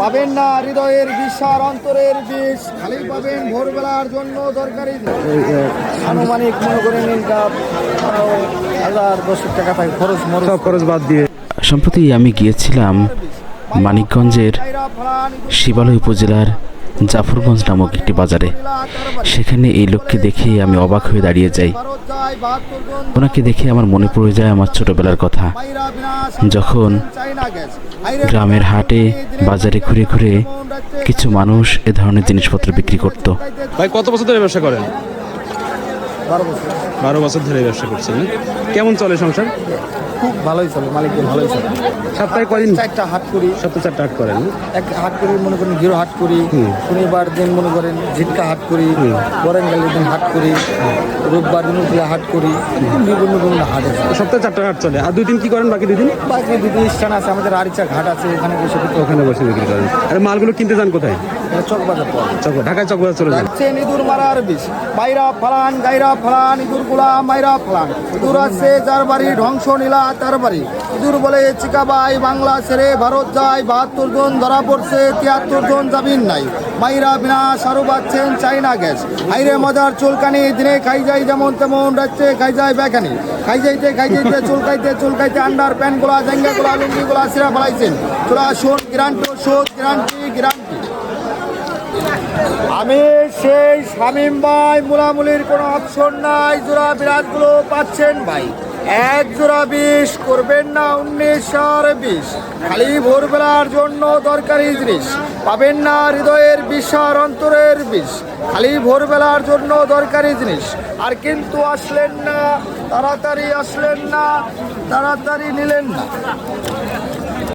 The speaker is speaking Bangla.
পাবেন না হৃদয়ের বিষ আর অন্তরের বিষ, খালি পাবেন ভোরবেলার জন্য দরকারি। আনুমানিক মনে করেন ইনকাম 1000-10 টাকা থাকে, খরচ বাদ দিয়ে। সম্প্রতি আমি গিয়েছিলাম মানিকগঞ্জের শিবালয় উপজেলার জাফরগঞ্জ নামক একটি বাজারে। সেখানে এই লোককে দেখে আমি অবাক হয়ে দাঁড়িয়ে যাই। ওনাকে দেখে আমার মনে পড়ে যায় আমার ছোটবেলার কথা, যখন গ্রামের হাটে বাজারে ঘুরে ঘুরে কিছু মানুষ এ ধরনের জিনিসপত্র বিক্রি করত। ভাই কত বছর ধরে ব্যবসা করেন? 12 বছর ধরে ব্যবসা করছেন। কেমন চলে সংসার? খুব ভালোই চলে, মালিকের ভালোই চলে। সপ্তাহে কয়দিন? 4টা হাট করি। সপ্তাহে 4টা হাট করেন? এক হাট করি মনে করেন হিরো হাট করি, শনিবার দিন মনে করেন ঝিটকা হাট করি, বরেঙ্গালের দিন হাট করি, রোববার দিন উঠলে হাট করি, বিভিন্ন বিভিন্ন হাট আছে। সপ্তাহে 4টা হাট চলে। আর 2 দিন কি করেন? বাকি 2 দিন? বাকি 2 দিন স্থান আছে আমাদের, আরিচা ঘাট আছে, এখানে বসে ওখানে বসে বিক্রি করেন। আর মালগুলো কিনতে যান কোথায়? চকবাজার ঢাকায় চকবাজার চলে যান। ইঁদুর মারার বিষ, বাইরা ফালান গাইরা ফালান, ইঁদুর গুলা মাইরা ফালান। ইঁদুর আছে যার বাড়ি, ধ্বংস নীলা তার বাড়ি। ইঁদুর বলে চিকাবাই বাংলা ছেড়ে ভারত যায়, 72 জন ধরা পড়ছে, 73 জন জামিন নাই। মাইরা বিনা সারু পাচ্ছেন চাইনা গ্যাস। হাইরে মজার চুলকানি, দিনে খাই যায় যেমন তেমন, রাত্রে খাই যায় বেখানি। খাই যাইতে চুলকাইতে আন্ডার প্যান্ট গুলা, জাঙ্গা গুলা, লুঙ্গি গুলা সিরা ফেলাইছেন। চোরা শোধ গ্যারান্টি। আমি সেই শামীম ভাই, মুলামুলির কোনো অপশন নাই। জোড়া বিরাটগুলো পাচ্ছেন ভাই, 1 জোড়া 20 করবেন না 1920। খালি ভোরবেলার জন্য দরকারি জিনিস, পাবেন না হৃদয়ের বিষ আর অন্তরের বিষ, খালি ভোরবেলার জন্য দরকারি জিনিস। আর কিন্তু আসলেন না, তাড়াতাড়ি আসলেন না, তাড়াতাড়ি নিলেন না।